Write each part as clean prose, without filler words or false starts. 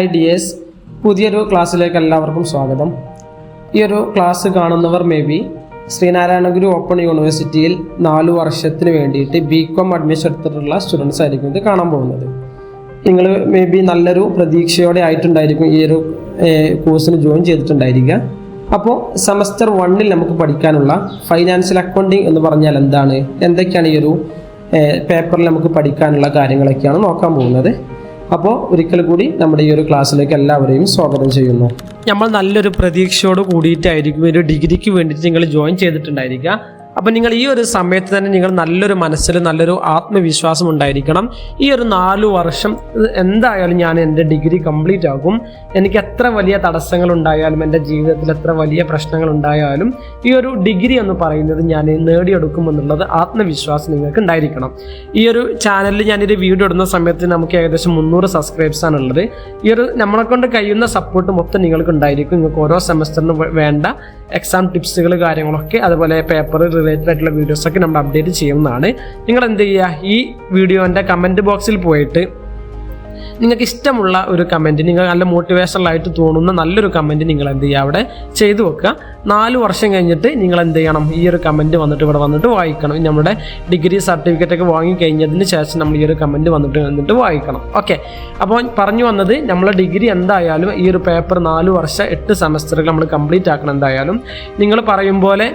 IDS പുതിയൊരു ക്ലാസ്സിലേക്ക് എല്ലാവർക്കും സ്വാഗതം. ഈ ഒരു ക്ലാസ് കാണുന്നവർ ശ്രീനാരായണ ഗുരു ഓപ്പൺ യൂണിവേഴ്സിറ്റിയിൽ 4 വർഷത്തിന് വേണ്ടിയിട്ട് BCom അഡ്മിഷൻ എടുത്തിട്ടുള്ള സ്റ്റുഡൻസ് ആയിരിക്കും ഇത് കാണാൻ പോകുന്നത്. നിങ്ങൾ നല്ലൊരു പ്രതീക്ഷയോടെ ആയിട്ടുണ്ടായിരിക്കും ഈ ഒരു കോഴ്സിന് ജോയിൻ ചെയ്തിട്ടുണ്ടായിരിക്കുക. അപ്പോൾ സെമസ്റ്റർ 1 നമുക്ക് പഠിക്കാനുള്ള ഫൈനാൻഷ്യൽ അക്കൗണ്ടിങ് എന്ന് പറഞ്ഞാൽ എന്താണ്, എന്തൊക്കെയാണ് ഈ ഒരു പേപ്പറിൽ നമുക്ക് പഠിക്കാനുള്ള കാര്യങ്ങളൊക്കെയാണ് നോക്കാൻ പോകുന്നത്. അപ്പോൾ ഒരിക്കൽ കൂടി നമ്മുടെ ഈ ഒരു ക്ലാസ്സിലേക്ക് എല്ലാവരെയും സ്വാഗതം ചെയ്യുന്നു. നമ്മൾ നല്ലൊരു പ്രതീക്ഷയോട് കൂടിയിട്ടായിരിക്കും ഒരു ഡിഗ്രിക്ക് വേണ്ടിയിട്ട് നിങ്ങൾ ജോയിൻ ചെയ്തിട്ടുണ്ടായിരിക്കുക. അപ്പോൾ നിങ്ങൾ ഈ ഒരു സമയത്ത് തന്നെ നിങ്ങൾ നല്ലൊരു മനസ്സിൽ നല്ലൊരു ആത്മവിശ്വാസം ഉണ്ടായിരിക്കണം. ഈ ഒരു 4 വർഷം എന്തായാലും ഞാൻ എൻ്റെ ഡിഗ്രി കംപ്ലീറ്റ് ആകും. എനിക്ക് എത്ര വലിയ തടസ്സങ്ങൾ ഉണ്ടായാലും എൻ്റെ ജീവിതത്തിൽ എത്ര വലിയ പ്രശ്നങ്ങൾ ഉണ്ടായാലും ഈ ഒരു ഡിഗ്രി എന്ന് പറയുന്നത് ഞാൻ നേടിയെടുക്കുമെന്നുള്ളത് ആത്മവിശ്വാസം നിങ്ങൾക്ക് ഉണ്ടായിരിക്കണം. ഈ ഒരു ചാനലിൽ ഞാനൊരു വീഡിയോ ഇടുന്ന സമയത്ത് നമുക്ക് ഏകദേശം 300 സബ്സ്ക്രൈബ്സാണ് ഉള്ളത്. ഈ ഒരു നമ്മളെ കൊണ്ട് കഴിയുന്ന സപ്പോർട്ട് മൊത്തം നിങ്ങൾക്ക് ഉണ്ടായിരിക്കും. നിങ്ങൾക്ക് ഓരോ സെമസ്റ്ററിന് വേണ്ട എക്സാം ടിപ്സുകൾ കാര്യങ്ങളൊക്കെ അതുപോലെ പേപ്പർ റിലേറ്റഡ് ആയിട്ടുള്ള വീഡിയോസൊക്കെ നമ്മൾ അപ്ഡേറ്റ് ചെയ്യുന്നതാണ്. നിങ്ങൾ എന്ത് ചെയ്യുക, ഈ വീഡിയോൻ്റെ കമൻറ്റ് ബോക്സിൽ പോയിട്ട് നിങ്ങൾക്ക് ഇഷ്ടമുള്ള ഒരു കമൻറ്റ്, നിങ്ങൾ നല്ല മോട്ടിവേഷണലായിട്ട് തോന്നുന്ന നല്ലൊരു കമൻറ്റ് നിങ്ങൾ എന്ത് ചെയ്യുക അവിടെ ചെയ്തു വെക്കുക. 4 വർഷം കഴിഞ്ഞിട്ട് നിങ്ങൾ എന്ത് ചെയ്യണം, ഈ ഒരു കമൻറ്റ് വന്നിട്ട് ഇവിടെ വന്നിട്ട് വായിക്കണം. നമ്മുടെ ഡിഗ്രി സർട്ടിഫിക്കറ്റ് ഒക്കെ വാങ്ങിക്കഴിഞ്ഞതിന് ശേഷം നമ്മൾ ഈ ഒരു കമൻറ്റ് വന്നിട്ട് വായിക്കണം. ഓക്കെ, അപ്പോൾ പറഞ്ഞു വന്നത് നമ്മളെ ഡിഗ്രി എന്തായാലും ഈ ഒരു പേപ്പർ 4 വർഷം 8 സെമസ്റ്ററുകൾ നമ്മൾ കംപ്ലീറ്റ് ആക്കണം. എന്തായാലും നിങ്ങൾ പറയും പോലെ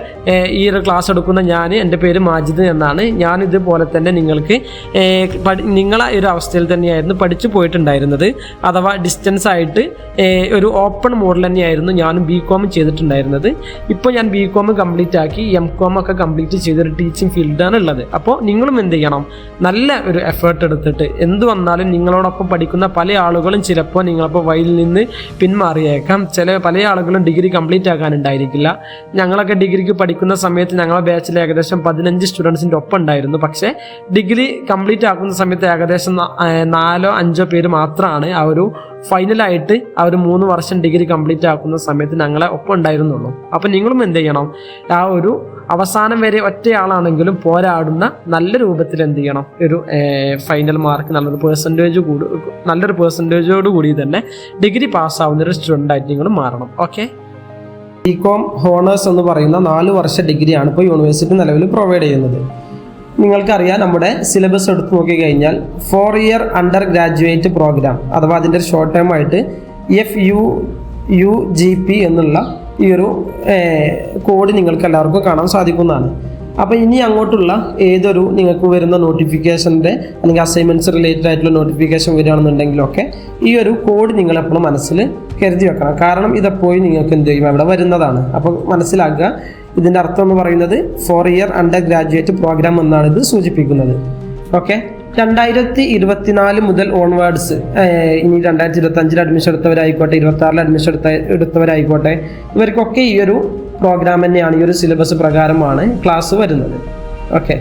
ഈ ഒരു ക്ലാസ് എടുക്കുന്ന എൻ്റെ പേര് മാജിദ് എന്നാണ്. ഞാനിതുപോലെ തന്നെ നിങ്ങൾക്ക് നിങ്ങളെ ഒരു അവസ്ഥയിൽ തന്നെയായിരുന്നു പഠിച്ചു പോയിട്ടുണ്ടായിരുന്നത്. അഥവാ ഡിസ്റ്റൻസ് ആയിട്ട് ഒരു ഓപ്പൺ മോഡൽ തന്നെയായിരുന്നു ഞാനും BCom ചെയ്തിട്ടുണ്ടായിരുന്നത്. ഇപ്പോൾ ഞാൻ BCom കംപ്ലീറ്റ് ആക്കി MCom ഒക്കെ കംപ്ലീറ്റ് ചെയ്തൊരു ടീച്ചിങ് ഫീൽഡാണ് ഉള്ളത്. അപ്പോൾ നിങ്ങളും എന്ത് ചെയ്യണം, നല്ല ഒരു എഫേർട്ട് എടുത്തിട്ട് എന്ത് വന്നാലും നിങ്ങളോടൊപ്പം പഠിക്കുന്ന പല ആളുകളും ചിലപ്പോൾ നിങ്ങളിപ്പോൾ വഴിയിൽ നിന്ന് പിന്മാറിയേക്കാം. പല ആളുകളും ഡിഗ്രി കംപ്ലീറ്റ് ആക്കാനുണ്ടായിരിക്കില്ല. ഞങ്ങളൊക്കെ ഡിഗ്രിക്ക് പഠിക്കുന്ന സമയത്ത് ഞങ്ങളെ ബാച്ചിൽ ഏകദേശം 15 സ്റ്റുഡൻസിൻ്റെ ഒപ്പം ഉണ്ടായിരുന്നു. പക്ഷേ ഡിഗ്രി കംപ്ലീറ്റ് ആക്കുന്ന സമയത്ത് ഏകദേശം 4-5 പേര് മാത്രമാണ് ആ ഒരു ഫൈനലായിട്ട് ആ ഒരു 3 വർഷം ഡിഗ്രി കംപ്ലീറ്റ് ആക്കുന്ന സമയത്ത് ഞങ്ങളെ ഒപ്പം ഉണ്ടായിരുന്നുള്ളൂ. അപ്പം നിങ്ങളും എന്ത് ചെയ്യണം, ആ ഒരു അവസാനം വരെ ഒറ്റയാളാണെങ്കിലും പോരാടുന്ന നല്ല രൂപത്തിൽ എന്ത് ചെയ്യണം, ഒരു ഫൈനൽ മാർക്ക് നല്ലൊരു പെർസെൻറ്റേജോട് കൂടി തന്നെ ഡിഗ്രി പാസ്സാവുന്ന ഒരു സ്റ്റുഡൻ്റായിട്ട് നിങ്ങൾ മാറണം. ഓക്കെ, BCom ഹോണേഴ്സ് എന്ന് പറയുന്ന 4 വർഷ ഡിഗ്രിയാണ് ഇപ്പോൾ യൂണിവേഴ്സിറ്റി നിലവിൽ പ്രൊവൈഡ് ചെയ്യുന്നത്. നിങ്ങൾക്കറിയാം, നമ്മുടെ സിലബസ് എടുത്ത് നോക്കിക്കഴിഞ്ഞാൽ 4 ഇയർ അണ്ടർ ഗ്രാജുവേറ്റ് പ്രോഗ്രാം അഥവാ അതിൻ്റെ ഷോർട്ട് ടേം ആയിട്ട് FUUGP എന്നുള്ള ഈ ഒരു കോഡ് നിങ്ങൾക്ക് എല്ലാവർക്കും കാണാൻ സാധിക്കുന്നതാണ്. അപ്പോൾ ഇനി അങ്ങോട്ടുള്ള ഏതൊരു നിങ്ങൾക്ക് വരുന്ന നോട്ടിഫിക്കേഷൻ്റെ അല്ലെങ്കിൽ അസൈൻമെൻറ്റ്സ് റിലേറ്റഡ് ആയിട്ടുള്ള നോട്ടിഫിക്കേഷൻ വരികയാണെന്നുണ്ടെങ്കിലൊക്കെ ഈ ഒരു കോഡ് നിങ്ങളെപ്പോഴും മനസ്സിൽ കരുതി വെക്കണം. കാരണം ഇതെപ്പോഴും നിങ്ങൾക്ക് എന്ത് ചെയ്യും, അവിടെ വരുന്നതാണ്. അപ്പോൾ മനസ്സിലാക്കുക, ഇതിൻ്റെ അർത്ഥം എന്ന് പറയുന്നത് 4 ഇയർ അണ്ടർ ഗ്രാജുവേറ്റ് പ്രോഗ്രാം എന്നാണ് ഇത് സൂചിപ്പിക്കുന്നത്. ഓക്കെ, 2024 മുതൽ ഓൺവേർഡ്സ്, ഇനി 2025 അഡ്മിഷൻ എടുത്തവരായിക്കോട്ടെ, 26 അഡ്മിഷൻ എടുത്തവരായിക്കോട്ടെ, ഇവർക്കൊക്കെ ഈ ഒരു പ്രോഗ്രാം തന്നെയാണ്, ഈ ഒരു സിലബസ് പ്രകാരമാണ് ക്ലാസ് വരുന്നത്. ഓക്കെ,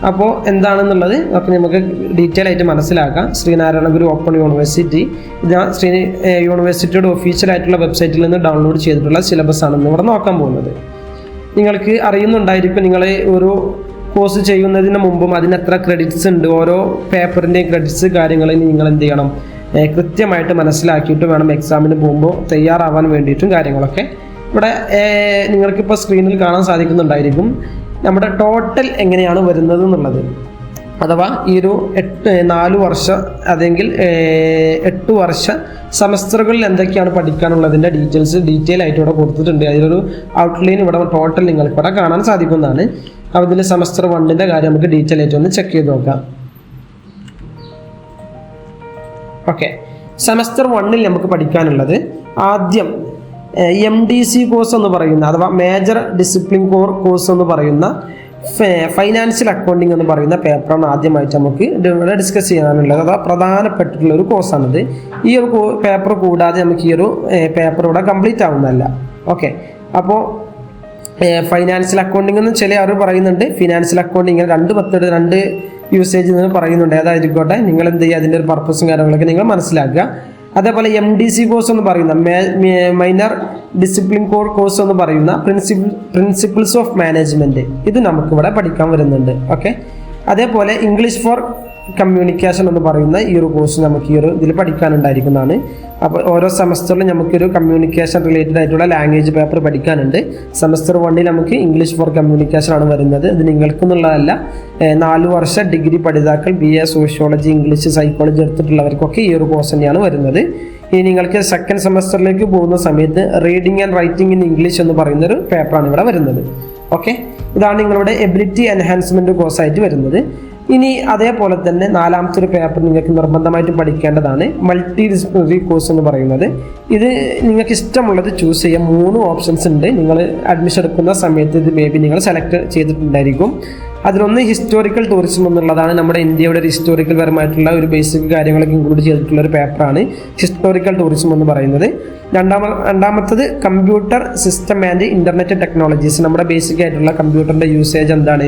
അപ്പോൾ എന്താണെന്നുള്ളത് ഒക്കെ നമുക്ക് ഡീറ്റെയിൽ ആയിട്ട് മനസ്സിലാക്കാം. ശ്രീനാരായണ ഗുരു ഓപ്പൺ യൂണിവേഴ്സിറ്റി, ഇത് യൂണിവേഴ്സിറ്റിയുടെ ഒഫീഷ്യലായിട്ടുള്ള വെബ്സൈറ്റിൽ നിന്ന് ഡൗൺലോഡ് ചെയ്തിട്ടുള്ള സിലബസ് ആണെന്ന് ഇവിടെ നോക്കാൻ പോകുന്നത്. നിങ്ങൾക്ക് അറിയുന്നുണ്ടായിരിക്കും, നിങ്ങൾ ഒരു കോഴ്സ് ചെയ്യുന്നതിന് മുമ്പും അതിന് എത്ര ക്രെഡിറ്റ്സ് ഉണ്ട്, ഓരോ പേപ്പറിൻ്റെയും ക്രെഡിറ്റ്സ് കാര്യങ്ങൾ നിങ്ങൾ എന്ത് ചെയ്യണം, കൃത്യമായിട്ട് മനസ്സിലാക്കിയിട്ട് വേണം എക്സാമിന് പോകുമ്പോൾ തയ്യാറാവാൻ വേണ്ടിയിട്ടും കാര്യങ്ങളൊക്കെ. ഇവിടെ നിങ്ങൾക്കിപ്പോൾ സ്ക്രീനിൽ കാണാൻ സാധിക്കുന്നുണ്ടായിരിക്കും നമ്മുടെ ടോട്ടൽ എങ്ങനെയാണ് വരുന്നത് എന്നുള്ളത്. അഥവാ ഈ ഒരു 4 വർഷം അല്ലെങ്കിൽ 8 വർഷ സെമസ്റ്ററുകളിൽ എന്തൊക്കെയാണ് പഠിക്കാനുള്ളതിൻ്റെ ഡീറ്റെയിൽ ആയിട്ട് ഇവിടെ കൊടുത്തിട്ടുണ്ട്. അതിലൊരു ഔട്ട്ലൈൻ ഇവിടെ ടോട്ടൽ നിങ്ങൾക്ക് ഇവിടെ കാണാൻ സാധിക്കുന്നതാണ്. അതിൽ സെമസ്റ്റർ 1ൻ്റെ കാര്യം നമുക്ക് ഡീറ്റെയിൽ ആയിട്ട് ഒന്ന് ചെക്ക് ചെയ്ത് നോക്കാം. ഓക്കെ, സെമസ്റ്റർ 1 നമുക്ക് പഠിക്കാനുള്ളത് ആദ്യം MDC കോഴ്സ് എന്ന് പറയുന്ന അഥവാ മേജർ ഡിസിപ്ലിൻ കോഴ്സ് എന്ന് പറയുന്ന ഫൈനാൻഷ്യൽ അക്കൗണ്ടിങ് എന്ന് പറയുന്ന പേപ്പറാണ് ആദ്യമായിട്ട് നമുക്ക് ഇവിടെ ഡിസ്കസ് ചെയ്യാനുള്ളത്. അഥവാ പ്രധാനപ്പെട്ടിട്ടുള്ള ഒരു കോഴ്സാണിത്. ഈ ഒരു പേപ്പർ കൂടാതെ നമുക്ക് ഈ ഒരു പേപ്പർ ഇവിടെ കംപ്ലീറ്റ് ആവുന്നതല്ല. ഓക്കെ, അപ്പോൾ ഫൈനാൻഷ്യൽ അക്കൗണ്ടിങ് എന്ന് ചില ആരും പറയുന്നുണ്ട്, ഫിനാൻഷ്യൽ അക്കൗണ്ടിങ് 2 മെത്തേഡ് 2 യൂസേജ് എന്ന് പറയുന്നുണ്ട്. ഏതായിരിക്കോട്ടെ, നിങ്ങൾ എന്ത് ചെയ്യുക, അതിൻ്റെ ഒരു പർപ്പസും കാര്യങ്ങളൊക്കെ നിങ്ങൾ മനസ്സിലാക്കുക. അതേപോലെ MDC കോഴ്സ് എന്ന് പറയുന്ന മൈനർ ഡിസിപ്ലിൻ കോഴ്സ് എന്ന് പറയുന്ന പ്രിൻസിപ്പിൾസ് ഓഫ് മാനേജ്മെൻറ്റ്, ഇത് നമുക്കിവിടെ പഠിക്കാൻ വരുന്നുണ്ട്. ഓക്കെ, അതേപോലെ ഇംഗ്ലീഷ് ഫോർ കമ്മ്യൂണിക്കേഷൻ എന്ന് പറയുന്ന ഈ ഒരു കോഴ്സ് നമുക്ക് ഈ ഒരു ഇതിൽ പഠിക്കാനുണ്ടായിരിക്കുന്നതാണ്. അപ്പോൾ ഓരോ സെമസ്റ്ററിലും നമുക്കൊരു കമ്മ്യൂണിക്കേഷൻ റിലേറ്റഡ് ആയിട്ടുള്ള ലാംഗ്വേജ് പേപ്പർ പഠിക്കാനുണ്ട്. സെമസ്റ്റർ 1 നമുക്ക് ഇംഗ്ലീഷ് ഫോർ കമ്മ്യൂണിക്കേഷൻ ആണ് വരുന്നത്. ഇത് നിങ്ങൾക്കെന്നുള്ളതല്ല, 4 വർഷ ഡിഗ്രി പഠിതാക്കൾ BA സോഷ്യോളജി, ഇംഗ്ലീഷ്, സൈക്കോളജി എടുത്തിട്ടുള്ളവർക്കൊക്കെ ഈ ഒരു കോഴ്സ് തന്നെയാണ് വരുന്നത്. ഇനി നിങ്ങൾക്ക് സെക്കൻഡ് സെമസ്റ്ററിലേക്ക് പോകുന്ന സമയത്ത് reading and writing in English എന്ന് പറയുന്നൊരു പേപ്പറാണ് ഇവിടെ വരുന്നത്. ഓക്കെ, ഇതാണ് നിങ്ങളുടെ എബിലിറ്റി എൻഹാൻസ്മെൻറ്റ് കോഴ്സായിട്ട് വരുന്നത്. ഇനി അതേപോലെ തന്നെ 4ാമത്തെ ഒരു പേപ്പർ നിങ്ങൾക്ക് നിർബന്ധമായിട്ടും പഠിക്കേണ്ടതാണ് മൾട്ടി ഡിസിപ്ലിനറി കോഴ്സ് എന്ന് പറയുന്നത്. ഇത് നിങ്ങൾക്ക് ഇഷ്ടമുള്ളത് ചൂസ് ചെയ്യാം. 3 ഓപ്ഷൻസ് ഉണ്ട്. നിങ്ങൾ അഡ്മിഷൻ എടുക്കുന്ന സമയത്ത് ഇത് മേ ബി നിങ്ങൾ സെലക്ട് ചെയ്തിട്ടുണ്ടായിരിക്കും. അതിലൊന്ന് ഹിസ്റ്റോറിക്കൽ ടൂറിസം എന്നുള്ളതാണ്. നമ്മുടെ ഇന്ത്യയുടെ ഒരു ഹിസ്റ്റോറിക്കൽ പരമായിട്ടുള്ള ഒരു ബേസിക് കാര്യങ്ങളൊക്കെ ഇൻക്ലൂഡ് ചെയ്തിട്ടുള്ള ഒരു പേപ്പറാണ് ഹിസ്റ്റോറിക്കൽ ടൂറിസം എന്ന് പറയുന്നത്. രണ്ടാമത്തത് computer system and internet technologies. നമ്മുടെ ബേസിക് ആയിട്ടുള്ള കമ്പ്യൂട്ടറിൻ്റെ യൂസേജ് എന്താണ്,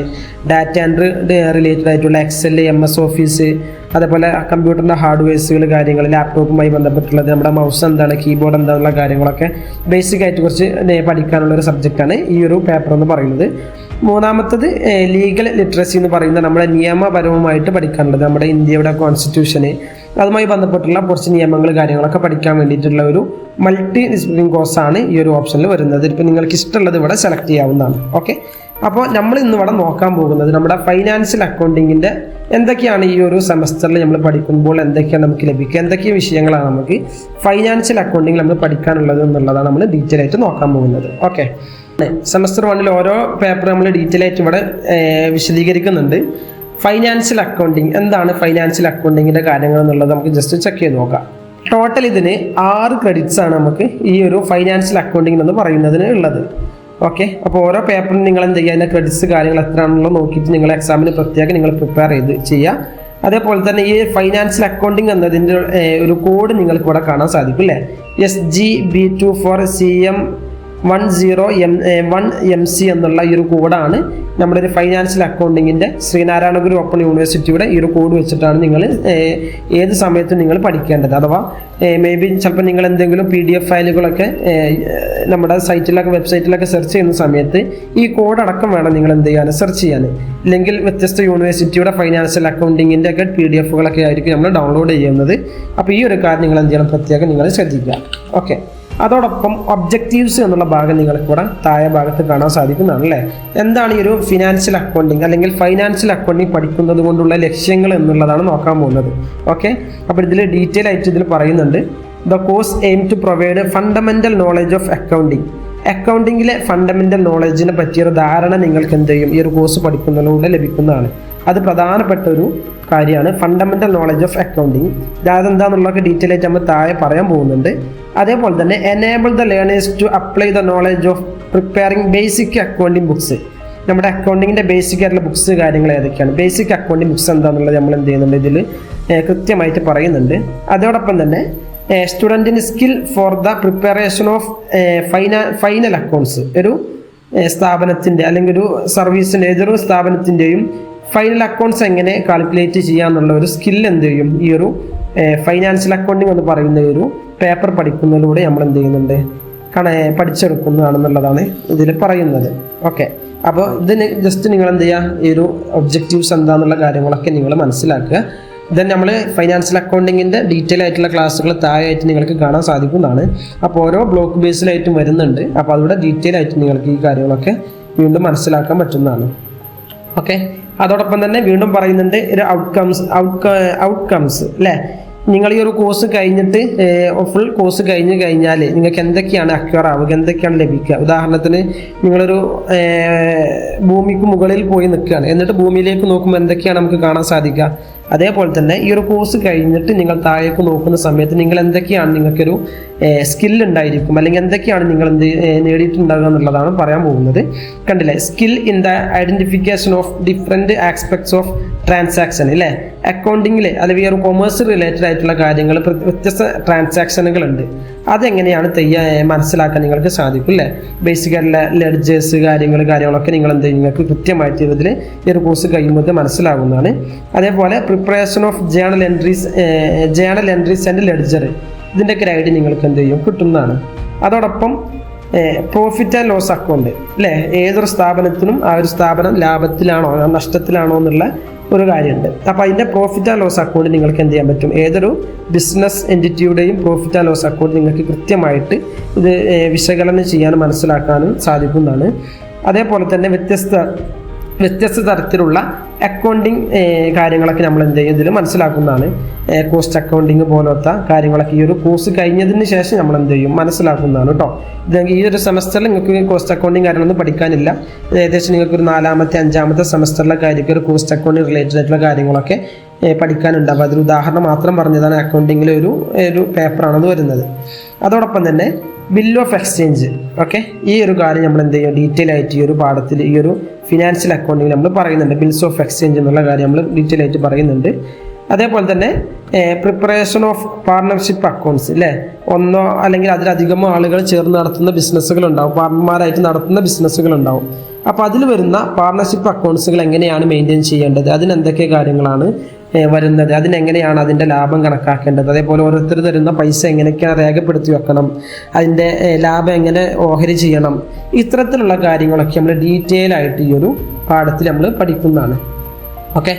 ഡാറ്റ എൻട്രി റിലേറ്റഡ് ആയിട്ടുള്ള എക്സൽ, MS ഓഫീസ്, അതേപോലെ കമ്പ്യൂട്ടറിൻ്റെ ഹാർഡ്വെയർസുകൾ, കാര്യങ്ങൾ, ലാപ്ടോപ്പുമായി ബന്ധപ്പെട്ടുള്ളത്, നമ്മുടെ മൗസ് എന്താണ്, കീബോർഡ് എന്താണെന്നുള്ള കാര്യങ്ങളൊക്കെ ബേസിക് ആയിട്ട് കുറച്ച് പഠിക്കാനുള്ള ഒരു സബ്ജക്റ്റാണ് ഈ ഒരു പേപ്പർ എന്ന് പറയുന്നത്. 3ാമത്തത് ലീഗൽ ലിറ്ററസി എന്ന് പറയുന്ന നമ്മുടെ നിയമപരവുമായിട്ട് പഠിക്കാനുള്ളത്, നമ്മുടെ ഇന്ത്യയുടെ കോൺസ്റ്റിറ്റ്യൂഷന് അതുമായി ബന്ധപ്പെട്ടുള്ള കുറച്ച് നിയമങ്ങൾ, കാര്യങ്ങളൊക്കെ പഠിക്കാൻ വേണ്ടിയിട്ടുള്ള ഒരു മൾട്ടി ഡിസിപ്ലിൻ കോഴ്സാണ് ഈ ഒരു ഓപ്ഷനിൽ വരുന്നത്. ഇപ്പോൾ നിങ്ങൾക്ക് ഇഷ്ടമുള്ളത് ഇവിടെ സെലക്ട് ചെയ്യാവുന്നതാണ്. ഓക്കെ, അപ്പോൾ നമ്മൾ ഇന്നിവിടെ നോക്കാൻ പോകുന്നത് നമ്മുടെ ഫൈനാൻഷ്യൽ അക്കൗണ്ടിങ്ങിൻ്റെ എന്തൊക്കെയാണ് ഈ ഒരു സെമസ്റ്ററിൽ നമ്മൾ പഠിക്കുമ്പോൾ എന്തൊക്കെയാണ് നമുക്ക് ലഭിക്കുക, എന്തൊക്കെ വിഷയങ്ങളാണ് നമുക്ക് ഫൈനാൻഷ്യൽ അക്കൗണ്ടിങ്ങിൽ നമ്മൾ പഠിക്കാനുള്ളത് എന്നുള്ളതാണ് നമ്മൾ ഡീറ്റെയിൽ ആയിട്ട് നോക്കാൻ പോകുന്നത്. ഓക്കെ, സെമസ്റ്റർ 1 ഓരോ പേപ്പർ നമ്മൾ ഡീറ്റെയിൽ ആയിട്ട് ഇവിടെ വിശദീകരിക്കുന്നുണ്ട്. ഫൈനാൻഷ്യൽ അക്കൗണ്ടിങ് എന്താണ്, ഫൈനാൻഷ്യൽ അക്കൗണ്ടിങ്ങിൻ്റെ കാര്യങ്ങൾ എന്നുള്ളത് നമുക്ക് ജസ്റ്റ് ചെക്ക് ചെയ്ത് നോക്കാം. ടോട്ടൽ ഇതിന് 6 ക്രെഡിറ്റ്സ് ആണ് നമുക്ക് ഈ ഒരു ഫൈനാൻഷ്യൽ അക്കൗണ്ടിങ് എന്ന് പറയുന്നതിന് ഉള്ളത്. ഓക്കെ, അപ്പോൾ ഓരോ പേപ്പറിന് നിങ്ങൾ എന്ത് ചെയ്യുക, അതിൻ്റെ ക്രെഡിറ്റ്സ് കാര്യങ്ങൾ എത്രയാണെന്നുള്ളത് നോക്കിയിട്ട് നിങ്ങൾ എക്സാമിന് പ്രത്യേകം നിങ്ങൾ പ്രിപ്പയർ ചെയ്യുക. അതേപോലെ തന്നെ ഈ ഫൈനാൻഷ്യൽ അക്കൗണ്ടിങ് എന്നതിൻ്റെ ഒരു കോഡ് നിങ്ങൾക്ക് ഇവിടെ കാണാൻ സാധിക്കും അല്ലേ. SGB24CM10MC എന്നുള്ള ഈ ഒരു കോഡാണ് നമ്മുടെ ഒരു ഫൈനാൻഷ്യൽ അക്കൗണ്ടിങ്ങിൻ്റെ ശ്രീനാരായണ ഗുരു ഓപ്പൺ യൂണിവേഴ്സിറ്റിയുടെ ഈ ഒരു കോഡ് വെച്ചിട്ടാണ് നിങ്ങൾ ഏത് സമയത്തും നിങ്ങൾ പഠിക്കേണ്ടത്. അഥവാ മേ ബി ചിലപ്പോൾ നിങ്ങൾ എന്തെങ്കിലും PDF ഫയലുകളൊക്കെ നമ്മുടെ സൈറ്റിലൊക്കെ വെബ്സൈറ്റിലൊക്കെ സെർച്ച് ചെയ്യുന്ന സമയത്ത് ഈ കോഡ് അടക്കം വേണം നിങ്ങൾ എന്ത് ചെയ്യാൻ, സെർച്ച് ചെയ്യാൻ. ഇല്ലെങ്കിൽ വ്യത്യസ്ത യൂണിവേഴ്സിറ്റിയുടെ ഫൈനാൻഷ്യൽ അക്കൗണ്ടിങ്ങിൻ്റെ ഒക്കെ PDFകളൊക്കെ ആയിരിക്കും നമ്മൾ ഡൗൺലോഡ് ചെയ്യുന്നത്. അപ്പോൾ ഈ ഒരു കാര്യം നിങ്ങൾ എന്ത് ചെയ്യണം, പ്രത്യേകം നിങ്ങൾ ശ്രദ്ധിക്കുക. ഓക്കെ, അതോടൊപ്പം ഒബ്ജക്റ്റീവ്സ് എന്നുള്ള ഭാഗം നിങ്ങൾക്ക് ഇവിടെ താഴെ ഭാഗത്ത് കാണാൻ സാധിക്കുന്നതാണ് അല്ലേ. എന്താണ് ഈ ഒരു ഫിനാൻഷ്യൽ അക്കൗണ്ടിങ് അല്ലെങ്കിൽ ഫൈനാൻഷ്യൽ അക്കൗണ്ടിങ് പഠിക്കുന്നത് കൊണ്ടുള്ള ലക്ഷ്യങ്ങൾ എന്നുള്ളതാണ് നോക്കാൻ പോകുന്നത്. ഓക്കെ, അപ്പോൾ ഇതിൽ ഡീറ്റെയിൽ ആയിട്ട് ഇതിൽ പറയുന്നുണ്ട്. The course aim to provide fundamental knowledge of accounting. അക്കൗണ്ടിങ്ങിലെ ഫണ്ടമെൻ്റൽ നോളജിനെ പറ്റിയൊരു ധാരണ നിങ്ങൾക്ക് എന്ത് ചെയ്യും, ഈ ഒരു കോഴ്സ് പഠിക്കുന്നതിലൂടെ ലഭിക്കുന്നതാണ്. അത് പ്രധാനപ്പെട്ട ഒരു കാര്യമാണ്, ഫണ്ടമെൻ്റൽ നോളജ് ഓഫ് അക്കൗണ്ടിങ്. അതെന്താണെന്നുള്ളതൊക്കെ ഡീറ്റെയിൽ ആയിട്ട് നമ്മൾ താഴെ പറയാൻ പോകുന്നുണ്ട്. അതേപോലെ തന്നെ enable the learners to apply the knowledge of preparing basic accounting books. നമ്മുടെ അക്കൗണ്ടിങ്ങിൻ്റെ ബേസിക് ആയിട്ടുള്ള ബുക്സ് കാര്യങ്ങൾ ഏതൊക്കെയാണ്, ബേസിക് അക്കൗണ്ടിങ് ബുക്സ് എന്താണെന്നുള്ളത് നമ്മൾ എന്ത് ചെയ്യുന്നുണ്ട്, ഇതിൽ കൃത്യമായിട്ട് പറയുന്നുണ്ട്. അതോടൊപ്പം തന്നെ സ്റ്റുഡൻറ്റിന് skill for the preparation of final accounts. ഒരു സ്ഥാപനത്തിൻ്റെ അല്ലെങ്കിൽ ഒരു സർവീസിൻ്റെ ഏതൊരു സ്ഥാപനത്തിൻ്റെയും ഫൈനൽ അക്കൗണ്ട്സ് എങ്ങനെ കാൽക്കുലേറ്റ് ചെയ്യാന്നുള്ള ഒരു സ്കിൽ എന്ത് ചെയ്യും, ഈ ഒരു ഫൈനാൻഷ്യൽ അക്കൗണ്ടിങ് എന്ന് പറയുന്ന ഒരു പേപ്പർ പഠിക്കുന്നതിലൂടെ നമ്മൾ എന്ത് ചെയ്യുന്നുണ്ട്, പഠിച്ചെടുക്കുന്നതാണെന്നുള്ളതാണ് ഇതിൽ പറയുന്നത്. ഓക്കെ, അപ്പോൾ ഇതിന് ജസ്റ്റ് നിങ്ങൾ എന്ത് ചെയ്യുക, ഈ ഒരു ഒബ്ജക്റ്റീവ്സ് എന്താണെന്നുള്ള കാര്യങ്ങളൊക്കെ നിങ്ങൾ മനസ്സിലാക്കുക. ദെൻ നമ്മൾ ഫൈനാൻഷ്യൽ അക്കൗണ്ടിങ്ങിൻ്റെ ഡീറ്റെയിൽ ആയിട്ടുള്ള ക്ലാസ്സുകൾ താഴെയായിട്ട് നിങ്ങൾക്ക് കാണാൻ സാധിക്കുന്നതാണ്. അപ്പോൾ ഓരോ ബ്ലോക്ക് ബേസിലായിട്ടും വരുന്നുണ്ട്. അപ്പോൾ അതിവിടെ ഡീറ്റെയിൽ ആയിട്ട് നിങ്ങൾക്ക് ഈ കാര്യങ്ങളൊക്കെ വീണ്ടും മനസ്സിലാക്കാൻ പറ്റുന്നതാണ്. ഓക്കെ, അതോടൊപ്പം തന്നെ വീണ്ടും പറയുന്നുണ്ട് ഒരു ഔട്ട്കംസ് അല്ലേ. നിങ്ങൾ ഈ ഒരു കോഴ്സ് കഴിഞ്ഞിട്ട് ഫുൾ കോഴ്സ് കഴിഞ്ഞാൽ നിങ്ങൾക്ക് എന്തൊക്കെയാണ് അക്വയർ ആവുക, എന്തൊക്കെയാണ് ലഭിക്കുക. ഉദാഹരണത്തിന് നിങ്ങളൊരു ഭൂമിക്ക് മുകളിൽ പോയി നിൽക്കുകയാണ്, എന്നിട്ട് ഭൂമിയിലേക്ക് നോക്കുമ്പോൾ എന്തൊക്കെയാണ് നമുക്ക് കാണാൻ സാധിക്കുക. അതേപോലെ തന്നെ ഈ ഒരു കോഴ്സ് കഴിഞ്ഞിട്ട് നിങ്ങൾ താഴേക്ക് നോക്കുന്ന സമയത്ത് നിങ്ങൾ എന്തൊക്കെയാണ് നിങ്ങൾക്കൊരു സ്കിൽ ഉണ്ടായിരിക്കും, അല്ലെങ്കിൽ എന്തൊക്കെയാണ് നിങ്ങൾ നേടിയിട്ടുണ്ടാകുക എന്നുള്ളതാണ് പറയാൻ പോകുന്നത്. കണ്ടില്ലേ, skill in the identification of different aspects of transaction അല്ലേ. അക്കൗണ്ടിങ്ങിൽ അല്ലെങ്കിൽ ഒരു കൊമേഴ്സ് റിലേറ്റഡ് ആയിട്ടുള്ള കാര്യങ്ങൾ, വ്യത്യസ്ത ട്രാൻസാക്ഷനുകളുണ്ട്, അതെങ്ങനെയാണ് മനസ്സിലാക്കാൻ നിങ്ങൾക്ക് സാധിക്കും അല്ലേ. ബേസിക് ആയിട്ടുള്ള ലെഡ്ജേഴ്സ് കാര്യങ്ങളൊക്കെ നിങ്ങൾ നിങ്ങൾക്ക് കൃത്യമായിട്ട് ഇതിൽ ഈ ഒരു കോഴ്സ് കഴിയുമ്പോൾ മനസ്സിലാകുന്നതാണ്. അതേപോലെ preparation of journal entries and ledger, ഇതിൻ്റെയൊക്കെ ഒരു ഐഡിയ നിങ്ങൾക്ക് എന്ത് ചെയ്യും കിട്ടുന്നതാണ്. അതോടൊപ്പം പ്രോഫിറ്റ് ആൻഡ് ലോസ് അക്കൗണ്ട് അല്ലേ, ഏതൊരു സ്ഥാപനത്തിനും ആ ഒരു സ്ഥാപനം ലാഭത്തിലാണോ നഷ്ടത്തിലാണോ എന്നുള്ള ഒരു കാര്യമുണ്ട്. അപ്പോൾ അതിൻ്റെ പ്രോഫിറ്റ് ആൻഡ് ലോസ് അക്കൗണ്ട് നിങ്ങൾക്ക് എന്ത് ചെയ്യാൻ പറ്റും, ഏതൊരു ബിസിനസ് എൻറ്റിറ്റിയുടെയും പ്രോഫിറ്റ് ആൻഡ് ലോസ് അക്കൗണ്ട് നിങ്ങൾക്ക് കൃത്യമായിട്ട് ഇത് വിശകലനം ചെയ്യാനും മനസ്സിലാക്കാനും സാധിക്കുന്നതാണ്. അതേപോലെ തന്നെ വ്യത്യസ്ത തരത്തിലുള്ള അക്കൗണ്ടിങ് കാര്യങ്ങളൊക്കെ നമ്മൾ എന്ത് ചെയ്യും ഇതിൽ മനസ്സിലാക്കുന്നതാണ്. കോസ്റ്റ് അക്കൗണ്ടിങ് പോലത്തെ കാര്യങ്ങളൊക്കെ ഈ ഒരു കോഴ്സ് കഴിഞ്ഞതിന് ശേഷം നമ്മൾ എന്ത് ചെയ്യും മനസ്സിലാക്കുന്നതാണ് കേട്ടോ. ഇത് ഈ ഒരു സെമസ്റ്ററിൽ നിങ്ങൾക്ക് കോസ്റ്റ് അക്കൗണ്ടിങ് കാര്യങ്ങളൊന്നും പഠിക്കാനില്ല. ഏകദേശം നിങ്ങൾക്കൊരു 4ാമത്തെ 5ാമത്തെ സെമസ്റ്ററിലെ കാര്യമൊക്കെ ഒരു കോസ്റ്റ് അക്കൗണ്ടിങ് റിലേറ്റഡ് ആയിട്ടുള്ള കാര്യങ്ങളൊക്കെ പഠിക്കാനുണ്ട്. അപ്പോൾ അതൊരു ഉദാഹരണം മാത്രം പറഞ്ഞതാണ്. അക്കൗണ്ടിങ്ങിലെ ഒരു പേപ്പറാണത് വരുന്നത്. അതോടൊപ്പം തന്നെ ബിൽ ഓഫ് എക്സ്ചേഞ്ച്. ഓക്കെ, ഈ ഒരു കാര്യം നമ്മൾ എന്ത് ചെയ്യും ഡീറ്റെയിൽ ആയിട്ട് ഈ ഒരു പാഠത്തിൽ ഈ ഒരു ഫിനാൻഷ്യൽ അക്കൗണ്ടിങ് നമ്മൾ പറയുന്നുണ്ട്. ബിൽസ് ഓഫ് എക്സ്ചേഞ്ച് എന്നുള്ള കാര്യം നമ്മൾ ഡീറ്റെയിൽ ആയിട്ട് പറയുന്നുണ്ട്. അതേപോലെ തന്നെ പ്രിപ്പറേഷൻ ഓഫ് പാർട്ണർഷിപ്പ് അക്കൗണ്ട്സ് അല്ലേ, ഒന്നോ അല്ലെങ്കിൽ അതിലധികമോ ആളുകൾ ചേർന്ന് നടത്തുന്ന ബിസിനസ്സുകളുണ്ടാവും, പാർട്ണർമാരായിട്ട് നടത്തുന്ന ബിസിനസ്സുകളുണ്ടാവും. അപ്പോൾ അതിൽ വരുന്ന പാർട്ണർഷിപ്പ് അക്കൗണ്ട്സുകൾ എങ്ങനെയാണ് മെയിൻറ്റെയിൻ ചെയ്യേണ്ടത്, അതിന് എന്തൊക്കെ കാര്യങ്ങളാണ് വരുന്നത്, അതിനെങ്ങനെയാണ് അതിൻ്റെ ലാഭം കണക്കാക്കേണ്ടത്, അതേപോലെ ഓരോരുത്തർ തരുന്ന പൈസ എങ്ങനെയൊക്കെയാണ് രേഖപ്പെടുത്തി വെക്കണം, അതിൻ്റെ ലാഭം എങ്ങനെ ഓഹരി ചെയ്യണം, ഇത്തരത്തിലുള്ള കാര്യങ്ങളൊക്കെ നമ്മൾ ഡീറ്റെയിൽ ആയിട്ട് ഈ ഒരു പാഠത്തിൽ നമ്മൾ പഠിക്കുന്നതാണ്. ഓക്കെ,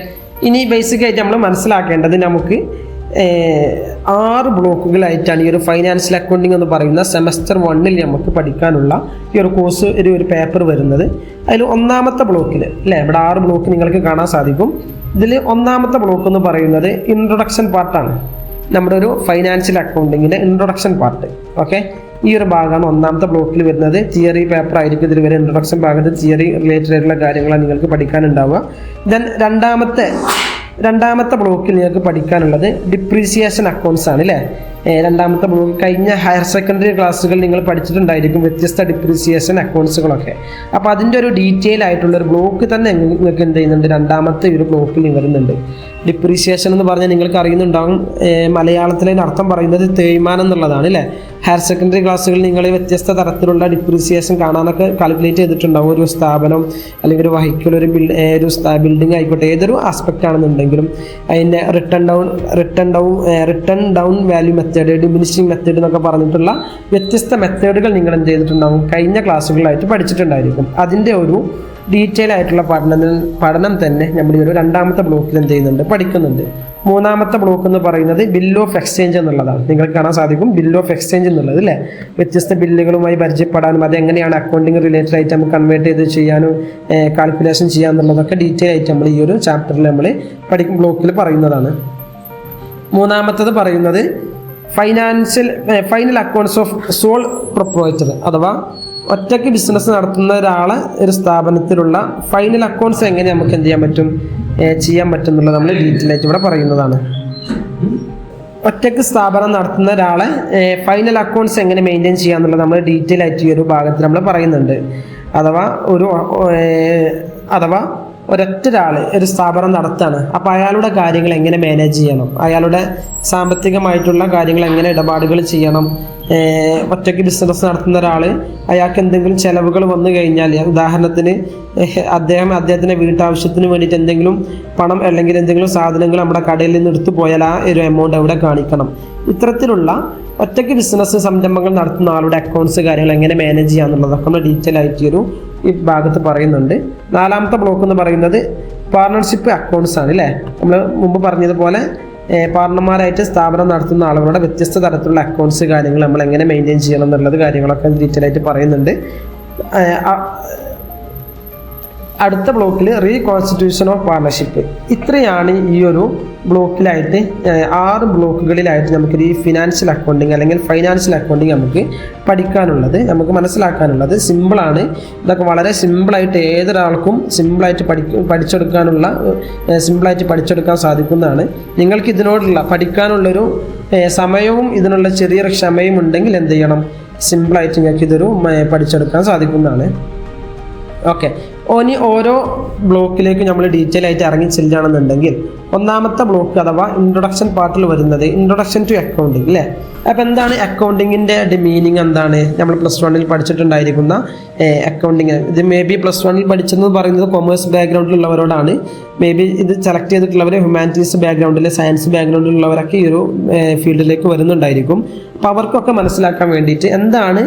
ഇനി ബേസിക്കായിട്ട് നമ്മൾ മനസ്സിലാക്കേണ്ടത് നമുക്ക് 6 ബ്ലോക്കുകളായിട്ടാണ് ഈ ഒരു ഫൈനാൻഷ്യൽ അക്കൗണ്ടിങ് എന്ന് പറയുന്ന സെമസ്റ്റർ 1 നമുക്ക് പഠിക്കാനുള്ള ഈ ഒരു കോഴ്സ് ഒരു പേപ്പർ വരുന്നത്. അതിൽ 1ാമത്തെ ബ്ലോക്കിൽ അല്ലേ, ഇവിടെ 6 ബ്ലോക്ക് നിങ്ങൾക്ക് കാണാൻ സാധിക്കും. ഇതിൽ 1ാമത്തെ ബ്ലോക്ക് എന്ന് പറയുന്നത് ഇൻട്രൊഡക്ഷൻ പാർട്ടാണ്, നമ്മുടെ ഒരു ഫൈനാൻഷ്യൽ അക്കൗണ്ടിങ്ങിൻ്റെ ഇൻട്രൊഡക്ഷൻ പാർട്ട്. ഓക്കെ, ഈ ഒരു ഭാഗമാണ് 1ാമത്തെ ബ്ലോക്കിൽ വരുന്നത്. തിയറി പേപ്പർ ആയിരിക്കും ഇതിൽ വരെ. ഇൻട്രൊഡക്ഷൻ ഭാഗത്ത് തിയറി റിലേറ്റഡ് ആയിട്ടുള്ള കാര്യങ്ങളാണ് നിങ്ങൾക്ക് പഠിക്കാനുണ്ടാവുക. ദെൻ രണ്ടാമത്തെ ബ്ലോക്കിൽ നിങ്ങൾക്ക് പഠിക്കാനുള്ളത് ഡിപ്രീസിയേഷൻ അക്കൗണ്ട്സ് ആണ് അല്ലേ. 2ാമത്തെ ബ്ലോക്ക് കഴിഞ്ഞ ഹയർ സെക്കൻഡറി ക്ലാസ്സുകൾ നിങ്ങൾ പഠിച്ചിട്ടുണ്ടായിരിക്കും വ്യത്യസ്ത ഡിപ്രീസിയേഷൻ അക്കൗണ്ട്സുകളൊക്കെ. അപ്പോൾ അതിൻ്റെ ഒരു ഡീറ്റെയിൽ ആയിട്ടുള്ളൊരു ബ്ലോക്ക് തന്നെ നിങ്ങൾക്ക് എന്ത് ചെയ്യുന്നുണ്ട് 2ാമത്തെ ഒരു ബ്ലോക്കിൽ വരുന്നുണ്ട്. ഡിപ്രീസിയേഷൻ എന്ന് പറഞ്ഞാൽ നിങ്ങൾക്ക് അറിയുന്നുണ്ടാകും, മലയാളത്തിലെ അർത്ഥം പറയുന്നത് തേയ്മാനം എന്നുള്ളതാണ് അല്ലേ. ഹയർ സെക്കൻഡറി ക്ലാസ്സുകളിൽ നിങ്ങൾ വ്യത്യസ്ത തരത്തിലുള്ള ഡിപ്രീസിയേഷൻ കാണാനൊക്കെ കാൽക്കുലേറ്റ് ചെയ്തിട്ടുണ്ടാവും. ഒരു സ്ഥാപനം അല്ലെങ്കിൽ ഒരു വെഹിക്കിൾ, ഒരു ബിൽഡിംഗ് ആയിക്കോട്ടെ, ഏതൊരു ആസ്പെക്റ്റ് ആണെന്നുണ്ടെങ്കിലും അതിൻ്റെ return down value method, diminishing method എന്നൊക്കെ പറഞ്ഞിട്ടുള്ള വ്യത്യസ്ത മെത്തേഡുകൾ നിങ്ങൾ എന്ത് ചെയ്തിട്ടുണ്ടാവും കഴിഞ്ഞ ക്ലാസ്സുകളായിട്ട് പഠിച്ചിട്ടുണ്ടായിരിക്കും. അതിൻ്റെ ഒരു ഡീറ്റെയിൽ ആയിട്ടുള്ള പഠനം തന്നെ നമ്മൾ ഈ ഒരു 2ാമത്തെ ബ്ലോക്കിൽ എന്ത് ചെയ്യുന്നുണ്ട് പഠിക്കുന്നുണ്ട്. 3ാമത്തെ ബ്ലോക്ക് എന്ന് പറയുന്നത് ബിൽ ഓഫ് എക്സ്ചേഞ്ച് എന്നുള്ളതാണ്. നിങ്ങൾക്ക് കാണാൻ സാധിക്കും ബിൽ ഓഫ് എക്സ്ചേഞ്ച് എന്നുള്ളത് അല്ലേ. വ്യത്യസ്ത ബില്ലുകളുമായി പരിചയപ്പെടാനും അതെങ്ങനെയാണ് അക്കൗണ്ടിങ് റിലേറ്റഡ് ആയിട്ട് നമുക്ക് കൺവേർട്ട് ചെയ്ത് ചെയ്യാനും കാൽക്കുലേഷൻ ചെയ്യാന്നുള്ളതൊക്കെ ഡീറ്റെയിൽ ആയിട്ട് നമ്മൾ ഈ ഒരു ചാപ്റ്ററിൽ നമ്മൾ ബ്ലോക്കിൽ പറയുന്നതാണ്. 3ാമത്തത് പറയുന്നത് final accounts of sole proprietor, അഥവാ ഒറ്റയ്ക്ക് ബിസിനസ് നടത്തുന്ന ഒരാളെ ഒരു സ്ഥാപനത്തിലുള്ള ഫൈനൽ അക്കൗണ്ട്സ് എങ്ങനെ നമുക്ക് എന്ത് ചെയ്യാൻ പറ്റും എന്നുള്ളത് നമ്മൾ ഡീറ്റെയിൽ ആയിട്ട് ഇവിടെ പറയുന്നതാണ്. ഒറ്റയ്ക്ക് സ്ഥാപനം നടത്തുന്ന ഒരാളെ ഫൈനൽ അക്കൗണ്ട്സ് എങ്ങനെ മെയിൻറ്റെയിൻ ചെയ്യാന്നുള്ളത് നമ്മൾ ഡീറ്റെയിൽ ആയിട്ട് ഈ ഒരു ഭാഗത്തിൽ നമ്മൾ പറയുന്നുണ്ട്. അഥവാ ഒരൊറ്റൊരാൾ ഒരു സ്ഥാപനം നടത്തുകയാണ്. അപ്പോൾ അയാളുടെ കാര്യങ്ങൾ എങ്ങനെ മാനേജ് ചെയ്യണം, അയാളുടെ സാമ്പത്തികമായിട്ടുള്ള കാര്യങ്ങൾ എങ്ങനെ ഇടപാടുകൾ ചെയ്യണം. ഒറ്റയ്ക്ക് ബിസിനസ് നടത്തുന്ന ഒരാൾ അയാൾക്ക് എന്തെങ്കിലും ചിലവുകൾ വന്നു കഴിഞ്ഞാൽ, ഉദാഹരണത്തിന് അദ്ദേഹത്തിൻ്റെ വീട്ടാവശ്യത്തിന് വേണ്ടിയിട്ട് എന്തെങ്കിലും പണം അല്ലെങ്കിൽ എന്തെങ്കിലും സാധനങ്ങൾ നമ്മുടെ കടയിൽ നിന്ന് എടുത്തു പോയാൽ ആ ഒരു എമൗണ്ട് എവിടെ കാണിക്കണം. ഇത്തരത്തിലുള്ള ഒറ്റയ്ക്ക് ബിസിനസ് സംരംഭങ്ങൾ നടത്തുന്ന ആളുടെ അക്കൗണ്ട്സ് കാര്യങ്ങൾ എങ്ങനെ മാനേജ് ചെയ്യാന്നുള്ളതൊക്കെ നമ്മൾ ഡീറ്റെയിൽ ആയിട്ട് ഈ ഭാഗത്ത് പറയുന്നുണ്ട്. 4ാമത്തെ ബ്ലോക്ക് എന്ന് പറയുന്നത് പാർട്ണർഷിപ്പ് അക്കൗണ്ട്സ് ആണ് അല്ലേ. നമ്മൾ മുമ്പ് പറഞ്ഞതുപോലെ പാർട്ണർമാരായിട്ട് സ്ഥാപനം നടത്തുന്ന ആളുകളുടെ വ്യത്യസ്ത തരത്തിലുള്ള അക്കൗണ്ട്സ് കാര്യങ്ങൾ നമ്മൾ എങ്ങനെ മെയിൻറ്റെയിൻ ചെയ്യണം എന്നുള്ളത് കാര്യങ്ങളൊക്കെ ഡീറ്റെയിൽ ആയിട്ട് പറയുന്നുണ്ട്. അടുത്ത ബ്ലോക്കിൽ റീകോൺസ്റ്റിറ്റ്യൂഷൻ ഓഫ് പാർട്ണർഷിപ്പ്. ഇത്രയാണ് ഈ ഒരു ബ്ലോക്കിലായിട്ട് 6 ബ്ലോക്കുകളിലായിട്ട് നമുക്ക് ഈ ഫിനാൻഷ്യൽ അക്കൗണ്ടിങ് അല്ലെങ്കിൽ ഫൈനാൻഷ്യൽ അക്കൗണ്ടിങ് നമുക്ക് പഠിക്കാനുള്ളത്, നമുക്ക് മനസ്സിലാക്കാനുള്ളത്. സിമ്പിളാണ്, ഇതൊക്കെ വളരെ സിമ്പിളായിട്ട് ഏതൊരാൾക്കും സിമ്പിളായിട്ട് പഠിച്ചെടുക്കാൻ സാധിക്കുന്നതാണ്. നിങ്ങൾക്ക് ഇതിനോടുള്ള പഠിക്കാനുള്ളൊരു സമയവും ഇതിനുള്ള ചെറിയൊരു ക്ഷമയും ഉണ്ടെങ്കിൽ എന്ത് ചെയ്യണം, സിമ്പിളായിട്ട് നിങ്ങൾക്ക് ഇതൊരു പഠിച്ചെടുക്കാൻ സാധിക്കുന്നതാണ്. ഓക്കെ, ഇനി ഓരോ ബ്ലോക്കിലേക്ക് നമ്മൾ ഡീറ്റെയിൽ ആയിട്ട് ഇറങ്ങി ചെല്ലുകയാണെന്നുണ്ടെങ്കിൽ 1ാമത്തെ ബ്ലോക്ക് അഥവാ ഇൻട്രൊഡക്ഷൻ പാർട്ടിൽ വരുന്നത് ഇൻട്രൊഡക്ഷൻ ടു അക്കൗണ്ടിങ് അല്ലേ. അപ്പോൾ എന്താണ് അക്കൗണ്ടിങ്ങിൻ്റെ മീനിങ് എന്താണ്, നമ്മൾ +1 പഠിച്ചിട്ടുണ്ടായിരിക്കുന്ന അക്കൗണ്ടിങ്. ഇത് മേ ബി +1 പഠിച്ചെന്ന് പറയുന്നത് കൊമേഴ്സ് ബാക്ക്ഗ്രൗണ്ടിലുള്ളവരോടാണ്. മേ ബി ഇത് സെലക്ട് ചെയ്തിട്ടുള്ളവർ ഹ്യൂമാനിറ്റീസ് ബാക്ക്ഗ്രൗണ്ടിൽ, സയൻസ് ബാക്ക്ഗ്രൗണ്ടിലുള്ളവരൊക്കെ ഈ ഒരു ഫീൽഡിലേക്ക് വരുന്നുണ്ടായിരിക്കും. അപ്പോൾ അവർക്കൊക്കെ മനസ്സിലാക്കാൻ വേണ്ടിയിട്ട് എന്താണ്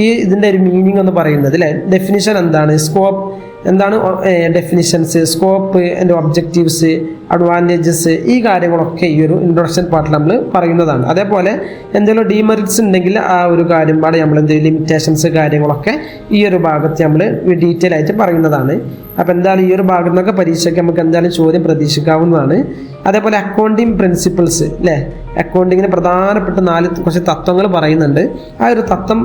ഈ ഇതിൻ്റെ ഒരു മീനിങ് എന്ന് പറയുന്നത് അല്ലേ, ഡെഫിനിഷൻ എന്താണ്, സ്കോപ്പ് എന്താണ്, ഡെഫിനിഷൻസ്, സ്കോപ്പ്, അതിൻ്റെ ഒബ്ജക്റ്റീവ്സ്, അഡ്വാൻറ്റേജസ്, ഈ കാര്യങ്ങളൊക്കെ ഈ ഒരു ഇൻട്രൊഡക്ഷൻ പാർട്ടിൽ നമ്മൾ പറയുന്നതാണ്. അതേപോലെ എന്തെങ്കിലും ഡീമെറിറ്റ്സ് ഉണ്ടെങ്കിൽ ആ ഒരു കാര്യം പാടെ നമ്മൾ എന്തെങ്കിലും ലിമിറ്റേഷൻസ് കാര്യങ്ങളൊക്കെ ഈ ഒരു ഭാഗത്ത് നമ്മൾ ഡീറ്റെയിൽ ആയിട്ട് പറയുന്നതാണ്. അപ്പോൾ എന്തായാലും ഈ ഒരു ഭാഗത്തു നിന്നൊക്കെ പരീക്ഷയ്ക്ക് നമുക്ക് എന്തായാലും ചോദ്യം പ്രതീക്ഷിക്കാവുന്നതാണ്. അതേപോലെ അക്കൗണ്ടിങ് പ്രിൻസിപ്പിൾസ് അല്ലേ, അക്കൗണ്ടിങ്ങിന് പ്രധാനപ്പെട്ട 4 കുറച്ച് തത്വങ്ങൾ പറയുന്നുണ്ട്. ആ ഒരു തത്വം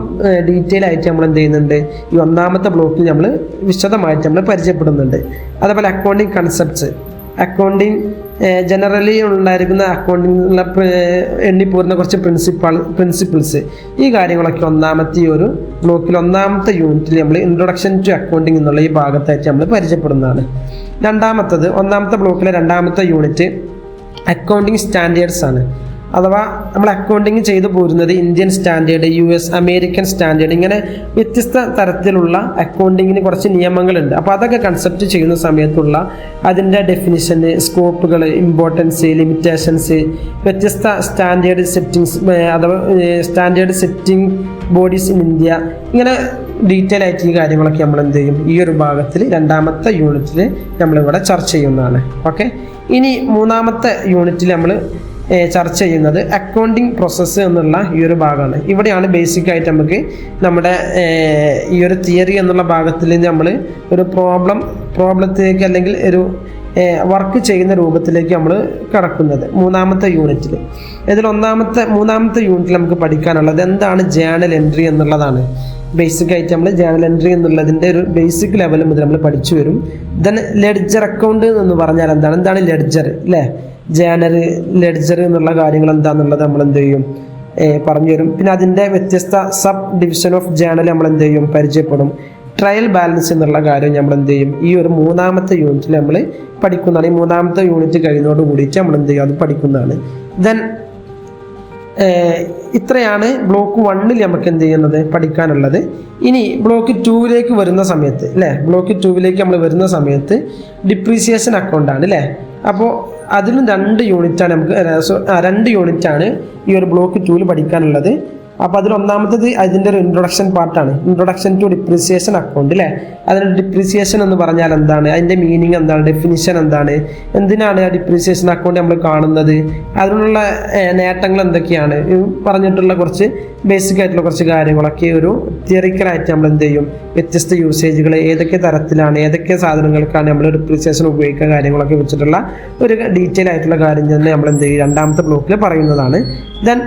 ഡീറ്റെയിൽ ആയിട്ട് നമ്മൾ എന്ത് ചെയ്യുന്നുണ്ട്, ഈ 1ാമത്തെ ബ്ലോക്കിൽ നമ്മൾ വിശദമായിട്ട് നമ്മൾ പരിചയപ്പെടുന്നുണ്ട്. അതേപോലെ അക്കൗണ്ടിങ് കൺസെപ്റ്റ്സ്, അക്കൗണ്ടിങ് ജനറലി ഉണ്ടായിരിക്കുന്ന അക്കൗണ്ടിങ്ങിലുള്ള എണ്ണിപ്പോരുന്ന കുറച്ച് പ്രിൻസിപ്പിൾസ്, ഈ കാര്യങ്ങളൊക്കെ 1ാമത്തെ ഈ ഒരു ബ്ലോക്കിൽ 1ാമത്തെ യൂണിറ്റിൽ നമ്മൾ ഇൻട്രൊഡക്ഷൻ ടു അക്കൗണ്ടിങ് എന്നുള്ള ഈ ഭാഗത്തായിട്ട് നമ്മൾ പരിചയപ്പെടുന്നതാണ്. 1ാമത്തെ ബ്ലോക്കിലെ 2ാമത്തെ യൂണിറ്റ് അക്കൗണ്ടിങ് സ്റ്റാൻഡേർഡ്സ് ആണ്. അഥവാ നമ്മൾ അക്കൗണ്ടിങ് ചെയ്തു പോരുന്നത് Indian standard, US, American standard, ഇങ്ങനെ വ്യത്യസ്ത തരത്തിലുള്ള അക്കൗണ്ടിങ്ങിന് കുറച്ച് നിയമങ്ങളുണ്ട്. അപ്പോൾ അതൊക്കെ കൺസെപ്റ്റ് ചെയ്യുന്ന സമയത്തുള്ള അതിൻ്റെ ഡെഫിനിഷന്, സ്കോപ്പുകൾ, ഇമ്പോർട്ടൻസ്, ലിമിറ്റേഷൻസ്, വ്യത്യസ്ത സ്റ്റാൻഡേർഡ് സെറ്റിങ്സ് അഥവാ standard setting bodies in India, ഇങ്ങനെ ഡീറ്റെയിൽ ആയിട്ട് ഈ കാര്യങ്ങളൊക്കെ നമ്മൾ എന്ത് ചെയ്യും, ഈ ഒരു ഭാഗത്തിൽ 2ാമത്തെ യൂണിറ്റിൽ നമ്മളിവിടെ ചർച്ച ചെയ്യുന്നതാണ്. ഓക്കെ, ഇനി 3ാമത്തെ യൂണിറ്റിൽ നമ്മൾ ചർച്ച ചെയ്യുന്നത് അക്കൗണ്ടിങ് പ്രോസസ്സ് എന്നുള്ള ഈ ഒരു ഭാഗമാണ്. ഇവിടെയാണ് ബേസിക് ആയിട്ട് നമുക്ക് നമ്മുടെ ഈ ഒരു തിയറി എന്നുള്ള ഭാഗത്തിൽ നമ്മൾ ഒരു പ്രോബ്ലത്തിലേക്ക് അല്ലെങ്കിൽ ഒരു വർക്ക് ചെയ്യുന്ന രൂപത്തിലേക്ക് നമ്മൾ കടക്കുന്നത് 3ാമത്തെ യൂണിറ്റിൽ. ഇതിൽ 3ാമത്തെ യൂണിറ്റിൽ നമുക്ക് പഠിക്കാനുള്ളത് എന്താണ് ജേണൽ എൻട്രി എന്നുള്ളതാണ്. ബേസിക് ആയിട്ട് നമ്മൾ ജേണൽ എൻട്രി എന്നുള്ളതിൻ്റെ ഒരു ബേസിക് ലെവൽ മുതൽ നമ്മൾ പഠിച്ചു വരും. ദെൻ ലെഡ്ജർ അക്കൗണ്ട് എന്ന് പറഞ്ഞാൽ എന്താണ് ലെഡ്ജർ അല്ലേ, ജേണൽ, ലെഡ്ജർ എന്നുള്ള കാര്യങ്ങൾ എന്താണെന്നുള്ളത് നമ്മൾ എന്ത് ചെയ്യും, പറഞ്ഞു തരും. പിന്നെ അതിൻ്റെ വ്യത്യസ്ത സബ് ഡിവിഷൻ ഓഫ് ജേണൽ നമ്മൾ എന്ത് ചെയ്യും, പരിചയപ്പെടും. ട്രയൽ ബാലൻസ് എന്നുള്ള കാര്യം നമ്മൾ എന്ത് ചെയ്യും, ഈ ഒരു 3ാമത്തെ യൂണിറ്റിൽ നമ്മൾ പഠിക്കുന്നതാണ്. ഈ 3ാമത്തെ യൂണിറ്റ് കഴിയുന്നതോട് കൂടിയിട്ട് നമ്മൾ എന്ത് ചെയ്യും, അത് പഠിക്കുന്നതാണ്. ദെൻ ഇത്രയാണ് ബ്ലോക്ക് 1ൽ നമുക്ക് എന്ത് ചെയ്യുന്നത്, പഠിക്കാനുള്ളത്. ഇനി ബ്ലോക്ക് 2ലേക്ക് വരുന്ന സമയത്ത് അല്ലേ, ബ്ലോക്ക് 2ലേക്ക് നമ്മൾ വരുന്ന സമയത്ത് ഡിപ്രീസിയേഷൻ അക്കൗണ്ടാണ് അല്ലേ. അപ്പോൾ അതിലും 2 യൂണിറ്റാണ് നമുക്ക് 2 യൂണിറ്റാണ് ഈ ഒരു ബ്ലോക്ക് 2ൽ പഠിക്കാനുള്ളത്. അപ്പോൾ അതിൽ 1ാമത്തേത് അതിൻ്റെ ഒരു ഇൻട്രൊഡക്ഷൻ പാർട്ടാണ്, ഇൻട്രൊഡക്ഷൻ ടു ഡിപ്രീസിയേഷൻ അക്കൗണ്ട് അല്ലേ. അതിൻ്റെ ഡിപ്രീസിയേഷൻ എന്ന് പറഞ്ഞാൽ എന്താണ്, അതിൻ്റെ മീനിങ് എന്താണ്, ഡെഫിനിഷൻ എന്താണ്, എന്തിനാണ് ആ ഡിപ്രീസിയേഷൻ അക്കൗണ്ട് നമ്മൾ കാണുന്നത്, അതിനുള്ള നേട്ടങ്ങൾ എന്തൊക്കെയാണ് പറഞ്ഞിട്ടുള്ള കുറച്ച് ബേസിക് ആയിട്ടുള്ള കുറച്ച് കാര്യങ്ങളൊക്കെ ഒരു തിയറിക്കലായിട്ട് നമ്മൾ എന്ത് ചെയ്യും, വ്യത്യസ്ത യൂസേജുകൾ ഏതൊക്കെ തരത്തിലാണ്, ഏതൊക്കെ സാധനങ്ങൾക്കാണ് നമ്മൾ ഡിപ്രീസിയേഷൻ ഉപയോഗിക്കുക, കാര്യങ്ങളൊക്കെ വെച്ചിട്ടുള്ള ഒരു ഡീറ്റെയിൽ ആയിട്ടുള്ള കാര്യം തന്നെ നമ്മൾ എന്ത് ചെയ്യും 2ാമത്തെ ബ്ലോക്കിൽ പറയുന്നതാണ്. ദെൻ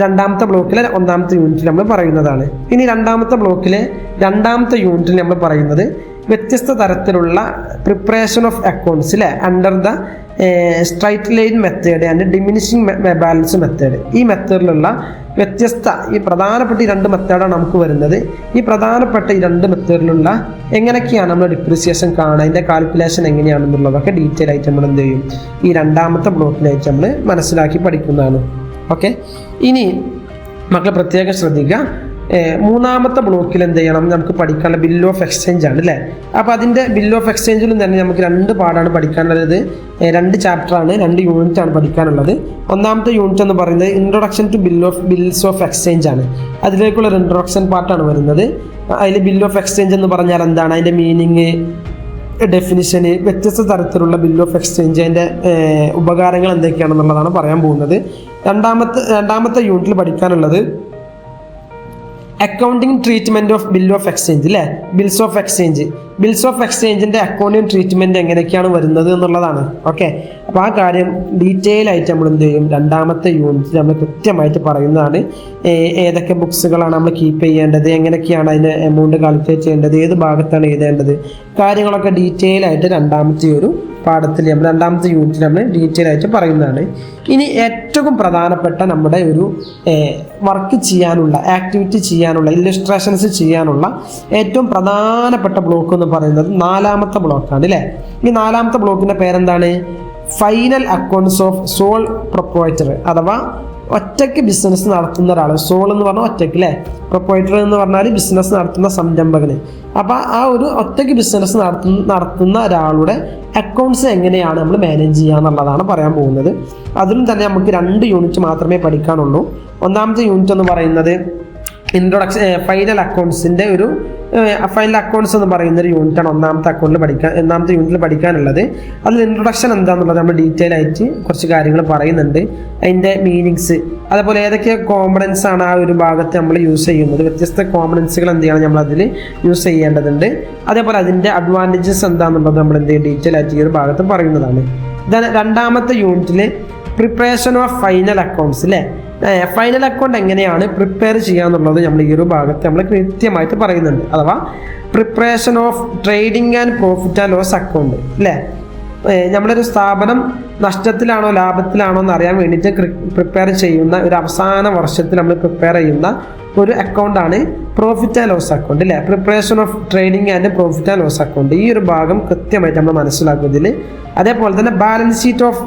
2ാമത്തെ ബ്ലോക്കിലെ 1ാമത്തെ യൂണിറ്റിൽ നമ്മൾ പറയുന്നതാണ്. ഇനി 2ാമത്തെ ബ്ലോക്കിലെ 2ാമത്തെ യൂണിറ്റിൽ നമ്മൾ പറയുന്നത് വ്യത്യസ്ത തരത്തിലുള്ള പ്രിപ്പറേഷൻ ഓഫ് അക്കൗണ്ട്സ് അല്ലേ, under the straight line method and diminishing balance method. ഈ മെത്തേഡിലുള്ള വ്യത്യസ്ത ഈ പ്രധാനപ്പെട്ട ഈ 2 മെത്തേഡാണ് നമുക്ക് വരുന്നത്. ഈ പ്രധാനപ്പെട്ട ഈ 2 മെത്തേഡിലുള്ള എങ്ങനെയൊക്കെയാണ് നമ്മൾ ഡിപ്രീസിയേഷൻ കാണുക, അതിൻ്റെ കാൽക്കുലേഷൻ എങ്ങനെയാണെന്നുള്ളതൊക്കെ ഡീറ്റെയിൽ ആയിട്ട് നമ്മൾ എന്ത് ചെയ്യും, ഈ 2ാമത്തെ ബ്ലോക്കിലായിട്ട് നമ്മൾ മനസ്സിലാക്കി പഠിക്കുന്നതാണ്. ഓക്കെ, ഇനി മക്കളെ പ്രത്യേകം ശ്രദ്ധിക്കുക, 3ാമത്തെ ബ്ലോക്കിൽ എന്ത് ചെയ്യണം, നമുക്ക് പഠിക്കാനുള്ള ബിൽ ഓഫ് എക്സ്ചേഞ്ച് ആണ് അല്ലേ. അപ്പോൾ അതിൻ്റെ ബിൽ ഓഫ് എക്സ്ചേഞ്ചിലും തന്നെ നമുക്ക് 2 പാഠമാണ് പഠിക്കാനുള്ളത്, 2 ചാപ്റ്ററാണ്, 2 യൂണിറ്റാണ് പഠിക്കാനുള്ളത്. 1ാമത്തെ യൂണിറ്റ് എന്ന് പറയുന്നത് introduction to bills of exchange ആണ്. അതിലേക്കുള്ള ഒരു ഇൻട്രൊഡക്ഷൻ പാർട്ടാണ് വരുന്നത്. അതിൽ ബിൽ ഓഫ് എക്സ്ചേഞ്ച് എന്ന് പറഞ്ഞാൽ എന്താണ്, അതിൻ്റെ മീനിങ്, ഡെഫിനിഷന്, വ്യത്യസ്ത തരത്തിലുള്ള ബിൽ ഓഫ് എക്സ്ചേഞ്ച്, അതിൻ്റെ ഉപകാരങ്ങൾ എന്തൊക്കെയാണെന്നുള്ളതാണ് പറയാൻ പോകുന്നത്. 2ാമത്തെ യൂണിറ്റിൽ പഠിക്കാനുള്ളത് accounting treatment of bill of exchange അല്ലേ, ബിൽസ് ഓഫ് എക്സ്ചേഞ്ചിൻ്റെ അക്കൗണ്ടിങ് ട്രീറ്റ്മെൻറ്റ് എങ്ങനെയൊക്കെയാണ് വരുന്നത് എന്നുള്ളതാണ്. ഓക്കെ, അപ്പോൾ ആ കാര്യം ഡീറ്റെയിൽ ആയിട്ട് നമ്മൾ എന്ത് ചെയ്യും 2ാമത്തെ യൂണിറ്റിൽ നമ്മൾ കൃത്യമായിട്ട് പറയുന്നതാണ്. ഏതൊക്കെ ബുക്സുകളാണ് നമ്മൾ കീപ്പ് ചെയ്യേണ്ടത്, എങ്ങനെയൊക്കെയാണ് അതിന് എമൗണ്ട് കാൽക്കുലേറ്റ് ചെയ്യേണ്ടത്, ഏത് ഭാഗത്താണ് എഴുതേണ്ടത്, കാര്യങ്ങളൊക്കെ ഡീറ്റെയിൽ ആയിട്ട് 2ാമത്തെ ഒരു പാഠത്തിൽ നമ്മൾ 2ാമത്തെ യൂണിറ്റിൽ നമ്മൾ ഡീറ്റെയിൽ ആയിട്ട് പറയുന്നതാണ്. ഇനി ഏറ്റവും പ്രധാനപ്പെട്ട നമ്മുടെ ഒരു വർക്ക് ചെയ്യാനുള്ള, ആക്ടിവിറ്റി ചെയ്യാനുള്ള, ഇല്ലസ്ട്രേഷൻസ് ചെയ്യാനുള്ള ഏറ്റവും പ്രധാനപ്പെട്ട ബ്ലോക്ക് എന്ന് പറയുന്നത് 4ാമത്തെ ബ്ലോക്കാണ് അല്ലേ. ഈ 4ാമത്തെ ബ്ലോക്കിൻ്റെ പേരെന്താണ്, final accounts of sole proprietor, അഥവാ ഒറ്റയ്ക്ക് ബിസിനസ് നടത്തുന്ന ഒരാൾ. സോൾ എന്ന് പറഞ്ഞാൽ ഒറ്റയ്ക്ക് അല്ലേ, പ്രൊപ്രൈറ്റർ എന്ന് പറഞ്ഞാൽ ബിസിനസ് നടത്തുന്ന സംരംഭകന്. അപ്പോൾ ആ ഒരു ഒറ്റയ്ക്ക് ബിസിനസ് നടത്തുന്ന ഒരാളുടെ അക്കൗണ്ട്സ് എങ്ങനെയാണ് നമ്മൾ മാനേജ് ചെയ്യുക എന്നുള്ളതാണ് പറയാൻ പോകുന്നത്. അതിലും തന്നെ നമുക്ക് 2 യൂണിറ്റ് മാത്രമേ പഠിക്കാനുള്ളൂ. 1ാമത്തെ യൂണിറ്റ് എന്ന് പറയുന്നത് ഇൻട്രൊഡക്ഷൻ ഫൈനൽ അക്കൗണ്ട്സിൻ്റെ ഒരു ഫൈനൽ അക്കൗണ്ട്സ് എന്ന് പറയുന്ന ഒരു യൂണിറ്റാണ് ഒന്നാമത്തെ യൂണിറ്റിൽ പഠിക്കാനുള്ളത്. അതിൽ ഇൻട്രൊഡക്ഷൻ എന്താണെന്നുള്ളത് നമ്മൾ ഡീറ്റെയിൽ ആയിട്ട് കുറച്ച് കാര്യങ്ങൾ പറയുന്നുണ്ട്, അതിൻ്റെ മീനിങ്സ്, അതേപോലെ ഏതൊക്കെ കോമ്പണൻസ് ആണ് ആ ഒരു ഭാഗത്ത് നമ്മൾ യൂസ് ചെയ്യുന്നത്, വ്യത്യസ്ത കോമ്പണൻസുകൾ എന്ത് ചെയ്യണം നമ്മൾ അതിൽ യൂസ് ചെയ്യേണ്ടതുണ്ട്, അതേപോലെ അതിൻ്റെ അഡ്വാൻറ്റേജസ് എന്താണെന്നുള്ളത് നമ്മൾ എന്ത് ചെയ്യും ഡീറ്റെയിൽ ആയിട്ട് ഈ ഒരു ഭാഗത്ത് പറയുന്നതാണ്. രണ്ടാമത്തെ യൂണിറ്റിൽ പ്രിപ്പറേഷൻ ഓഫ് ഫൈനൽ അക്കൗണ്ട്സ് അല്ലേ, ഫൈനൽ അക്കൗണ്ട് എങ്ങനെയാണ് പ്രിപ്പയർ ചെയ്യുക എന്നുള്ളത് നമ്മൾ ഈ ഒരു ഭാഗത്ത് നമ്മൾ കൃത്യമായിട്ട് പറയുന്നുണ്ട്. അഥവാ preparation of trading and profit and loss account അല്ലേ, നമ്മളൊരു സ്ഥാപനം നഷ്ടത്തിലാണോ ലാഭത്തിലാണോ എന്ന് അറിയാൻ വേണ്ടിയിട്ട് പ്രിപ്പയർ ചെയ്യുന്ന ഒരു അവസാന വർഷത്തിൽ നമ്മൾ പ്രിപ്പയർ ചെയ്യുന്ന ഒരു അക്കൗണ്ടാണ് പ്രോഫിറ്റ് ആൻഡ് ലോസ് അക്കൗണ്ട് അല്ലേ, preparation of trading and profit and loss account. ഈ ഒരു ഭാഗം കൃത്യമായിട്ട് നമ്മൾ മനസ്സിലാക്കും ഇതിൽ. അതേപോലെ തന്നെ balance sheet of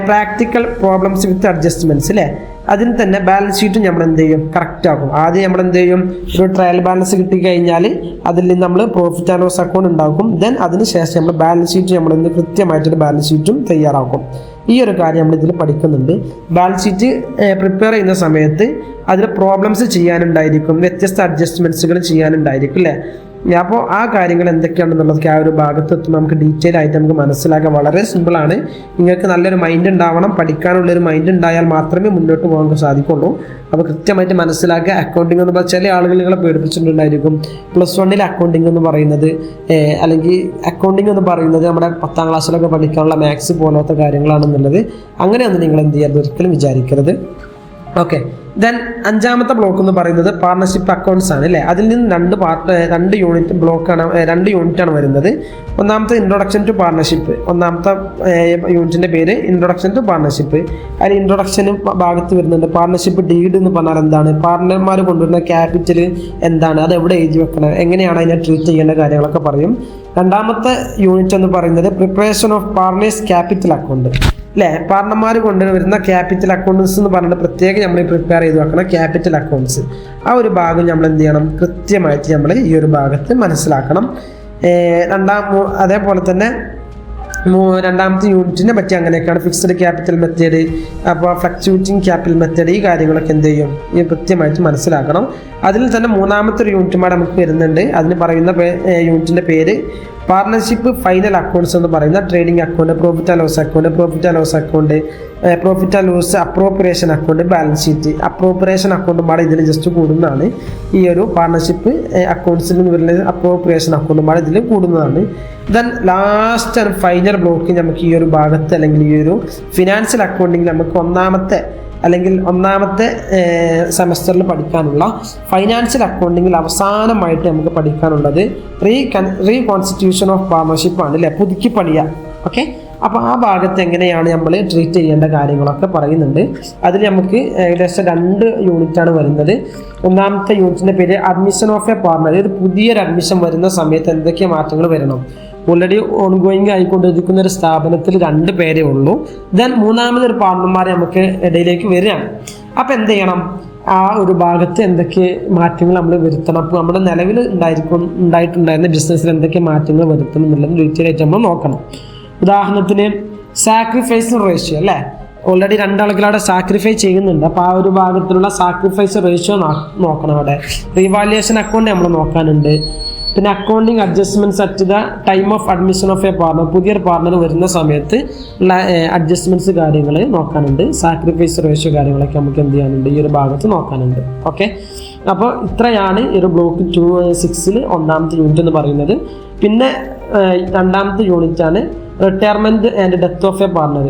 practical problems with adjustments അല്ലേ, അതിന് തന്നെ ബാലൻസ് ഷീറ്റ് നമ്മൾ എന്ത് ചെയ്യും കറക്റ്റ് ആക്കും. ആദ്യം നമ്മൾ എന്ത് ചെയ്യും, ഒരു ട്രയൽ ബാലൻസ് കിട്ടിക്കഴിഞ്ഞാൽ അതിൽ നിന്ന് നമ്മൾ പ്രോഫിറ്റ് ആൻഡ് ലോസ് അക്കൗണ്ട് ഉണ്ടാക്കും. ദെൻ അതിന് ശേഷം നമ്മൾ ബാലൻസ് ഷീറ്റ് നമ്മൾ കൃത്യമായിട്ടൊരു ബാലൻസ് ഷീറ്റും തയ്യാറാക്കും. ഈ ഒരു കാര്യം നമ്മൾ ഇതിൽ പഠിക്കുന്നുണ്ട്. ബാലൻസ് ഷീറ്റ് പ്രിപ്പയർ ചെയ്യുന്ന സമയത്ത് അതിൽ പ്രോബ്ലംസ് ചെയ്യാനുണ്ടായിരിക്കും, വ്യത്യസ്ത അഡ്ജസ്റ്റ്മെൻറ്റ്സുകൾ ചെയ്യാനുണ്ടായിരിക്കും അല്ലേ. അപ്പോൾ ആ കാര്യങ്ങൾ എന്തൊക്കെയാണെന്നുള്ളതൊക്കെ ആ ഒരു ഭാഗത്ത് എത്തുമ്പോൾ നമുക്ക് ഡീറ്റെയിൽ ആയിട്ട് നമുക്ക് മനസ്സിലാക്കാൻ വളരെ സിമ്പിളാണ്. നിങ്ങൾക്ക് നല്ലൊരു മൈൻഡ് ഉണ്ടാവണം, പഠിക്കാനുള്ളൊരു മൈൻഡ് ഉണ്ടായാൽ മാത്രമേ മുന്നോട്ട് പോകാൻ സാധിക്കുള്ളൂ. അപ്പോൾ കൃത്യമായിട്ട് മനസ്സിലാക്കുക. അക്കൗണ്ടിങ് എന്ന് പറഞ്ഞാൽ ചില ആളുകൾ നിങ്ങളെ പേടിപ്പിച്ചിട്ടുണ്ടായിരിക്കും. +1 അക്കൗണ്ടിങ് എന്ന് പറയുന്നത് അല്ലെങ്കിൽ അക്കൗണ്ടിങ് എന്ന് പറയുന്നത് നമ്മുടെ 10ാം ക്ലാസ്സിലൊക്കെ പഠിക്കാനുള്ള മാത്സ് പോലത്തെ കാര്യങ്ങളാണെന്നുള്ളത്. അങ്ങനെയൊന്നും നിങ്ങൾ എന്ത് ചെയ്യരുത്, ഒരിക്കലും വിചാരിക്കരുത്. ഓക്കെ, ദെൻ 5ാമത്തെ ബ്ലോക്ക് എന്ന് പറയുന്നത് പാർട്ണർഷിപ്പ് അക്കൗണ്ട്സ് ആണ് അല്ലേ. അതിൽ നിന്ന് രണ്ട് യൂണിറ്റാണ് വരുന്നത്. ഒന്നാമത്തെ ഇൻട്രൊഡക്ഷൻ ടു പാർട്ണർഷിപ്പ്, ഒന്നാമത്തെ യൂണിറ്റിൻ്റെ പേര് ഇൻട്രൊഡക്ഷൻ ടു പാർട്ണർഷിപ്പ്. അതിൽ ഇൻട്രൊഡക്ഷന് ഭാഗത്ത് വരുന്നുണ്ട് പാർട്ണർഷിപ്പ് ഡീഡ് എന്ന് പറഞ്ഞാൽ എന്താണ്, പാർട്ണർമാർ കൊണ്ടുവരുന്ന ക്യാപിറ്റൽ എന്താണ്, അത് എവിടെ എഴുതി വെക്കണം, എങ്ങനെയാണ് അതിനെ ട്രീറ്റ് ചെയ്യേണ്ട കാര്യങ്ങളൊക്കെ പറയും. 2ാമത്തെ യൂണിറ്റ് എന്ന് പറയുന്നത് preparation of partners capital account അല്ലേ, പാർട്ണർമാർ കൊണ്ടുവരുന്ന ക്യാപിറ്റൽ അക്കൗണ്ട്സ് എന്ന് പറഞ്ഞിട്ട് പ്രത്യേകം നമ്മൾ പ്രിപ്പയർ ചെയ്ത് വെക്കണം ക്യാപിറ്റൽ അക്കൗണ്ട്സ്. ആ ഒരു ഭാഗം നമ്മൾ എന്ത് ചെയ്യണം, കൃത്യമായിട്ട് നമ്മൾ ഈ ഒരു ഭാഗത്ത് മനസ്സിലാക്കണം. അതേപോലെ തന്നെ 2ാമത്തെ യൂണിറ്റിനെ പറ്റി അങ്ങനെയൊക്കെയാണ്. ഫിക്സ്ഡ് ക്യാപിറ്റൽ മെത്തേഡ്, അപ്പോൾ ഫ്ലക്ച്വേറ്റിംഗ് ക്യാപിറ്റൽ മെത്തേഡ്, ഈ കാര്യങ്ങളൊക്കെ എന്ത് ചെയ്യും ഈ കൃത്യമായിട്ട് മനസ്സിലാക്കണം. അതിൽ തന്നെ 3ാമത്തെ ഒരു യൂണിറ്റുമായിട്ട് നമുക്ക് വരുന്നുണ്ട്. അതിന് പറയുന്ന യൂണിറ്റിൻ്റെ പേര് പാർട്ണർഷിപ്പ് ഫൈനൽ അക്കൗണ്ട്സ് എന്ന് പറയുന്ന trading account, profit and loss account, profit and loss appropriation account, balance sheet. Appropriation അക്കൗണ്ടുമാണ് ഇതിൽ ജസ്റ്റ് കൂടുന്നതാണ്. ഈ ഒരു പാർട്ണർഷിപ്പ് അക്കൗണ്ട്സിൽ നിന്ന് വരുന്ന അപ്രോപ്രിയേഷൻ അക്കൗണ്ടുമാണ് ഇതിൽ കൂടുന്നതാണ്. Then last and final block നമുക്ക് ഈ ഒരു ഭാഗത്ത് അല്ലെങ്കിൽ ഈ ഒരു ഫിനാൻഷ്യൽ അക്കൗണ്ടിങ്ങിൽ നമുക്ക് ഒന്നാമത്തെ സെമസ്റ്ററിൽ പഠിക്കാനുള്ള ഫൈനാൻഷ്യൽ അക്കൗണ്ടിങ്ങിൽ അവസാനമായിട്ട് നമുക്ക് പഠിക്കാനുള്ളത് റീകോൺസ്റ്റിറ്റ്യൂഷൻ ഓഫ് പാർട്ണർഷിപ്പ് ആണ് അല്ലേ, പുതുക്കി പണിയ. ഓക്കെ, അപ്പോൾ ആ ഭാഗത്ത് എങ്ങനെയാണ് നമ്മൾ ട്രീറ്റ് ചെയ്യേണ്ട കാര്യങ്ങളൊക്കെ പറയുന്നുണ്ട്. അതിൽ നമുക്ക് ഏകദേശം 2 യൂണിറ്റാണ് വരുന്നത്. 1ാമത്തെ യൂണിറ്റിൻ്റെ പേര് അഡ്മിഷൻ ഓഫ് എ പാർട്ണർ. ഒരു പുതിയൊരു അഡ്മിഷൻ വരുന്ന സമയത്ത് എന്തൊക്കെ മാറ്റങ്ങൾ വരണം. ഓൾറെഡി ഓൺഗോയിങ് ആയിക്കൊണ്ടിരിക്കുന്ന ഒരു സ്ഥാപനത്തിൽ 2 പേരേ ഉള്ളൂ. ദെൻ 3ാമതൊരു പാർട്ണർമാരെ നമുക്ക് ഇടയിലേക്ക് വരികയാണ്. അപ്പം എന്ത് ചെയ്യണം, ആ ഒരു ഭാഗത്ത് എന്തൊക്കെ മാറ്റങ്ങൾ നമ്മൾ വരുത്തണം, അപ്പോൾ നമ്മുടെ നിലവിൽ ഉണ്ടായിട്ടുണ്ടായിരുന്ന ബിസിനസ്സിൽ എന്തൊക്കെ മാറ്റങ്ങൾ വരുത്തണം എന്നുള്ളത് ഡീറ്റെയിൽ ആയിട്ട് നമ്മൾ നോക്കണം. ഉദാഹരണത്തിന് സാക്രിഫൈസ് റേഷ്യോ അല്ലേ, ഓൾറെഡി 2 ആളുകളവിടെ സാക്രിഫൈ ചെയ്യുന്നുണ്ട്. അപ്പോൾ ആ ഒരു ഭാഗത്തിലുള്ള സാക്രിഫൈസ് റേഷ്യോ നോക്കണം. അവിടെ റിവാലുവേഷൻ അക്കൗണ്ട് നമ്മൾ നോക്കാനുണ്ട്. പിന്നെ accounting adjustments at the time of admission of A partner, പുതിയൊരു പാർട്ണർ വരുന്ന സമയത്ത് ഉള്ള അഡ്ജസ്റ്റ്മെൻറ്റ്സ് കാര്യങ്ങൾ നോക്കാനുണ്ട്. സാക്രിഫൈസ് റേഷ്യോ കാര്യങ്ങളൊക്കെ നമുക്ക് എന്ത് ചെയ്യാനുണ്ട് ഈ ഒരു ഭാഗത്ത് നോക്കാനുണ്ട്. ഓക്കെ, അപ്പോൾ ഇത്രയാണ് ഈ ഒരു ബ്ലോക്ക് 6ൽ 1ാമത്തെ യൂണിറ്റ് എന്ന് പറയുന്നത്. പിന്നെ 2ാമത്തെ യൂണിറ്റാണ് retirement and death of A partner.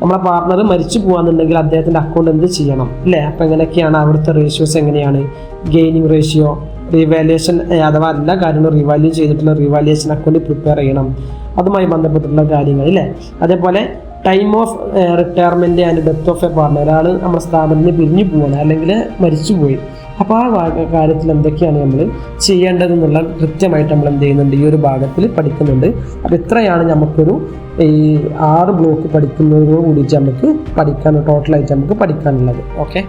നമ്മളെ പാർട്ണർ മരിച്ചു പോകാന്നുണ്ടെങ്കിൽ അദ്ദേഹത്തിൻ്റെ അക്കൗണ്ട് എന്ത് ചെയ്യണം അല്ലേ. അപ്പോൾ എങ്ങനെയൊക്കെയാണ് അവിടുത്തെ റേഷ്യോസ്, എങ്ങനെയാണ് ഗെയിനിങ് റേഷ്യോ, റിവാലുവേഷൻ അഥവാ എല്ലാ കാര്യങ്ങളും റിവാല്യൂ ചെയ്തിട്ടുള്ള റിവാലുവേഷൻ അക്കൗണ്ട് പ്രിപ്പയർ ചെയ്യണം, അതുമായി ബന്ധപ്പെട്ടിട്ടുള്ള കാര്യങ്ങൾ അല്ലേ. അതേപോലെ time of retirement and death of A partner, ഒരാൾ നമ്മുടെ സ്ഥാപനത്തിൽ പിരിഞ്ഞു പോകണം അല്ലെങ്കിൽ മരിച്ചുപോയി. അപ്പോൾ ആ കാര്യത്തിൽ എന്തൊക്കെയാണ് നമ്മൾ ചെയ്യേണ്ടതെന്നുള്ള കൃത്യമായിട്ട് നമ്മൾ എന്ത് ചെയ്യുന്നുണ്ട് ഈ ഒരു ഭാഗത്തിൽ പഠിക്കുന്നുണ്ട്. അപ്പോൾ ഇത്രയാണ് നമുക്കൊരു ഈ 6 ബ്ലോക്ക് പഠിക്കുന്നതോട് കൂടിയിട്ട് നമുക്ക് ടോട്ടലായിട്ട് നമുക്ക് പഠിക്കാനുള്ളത്. ഓക്കെ.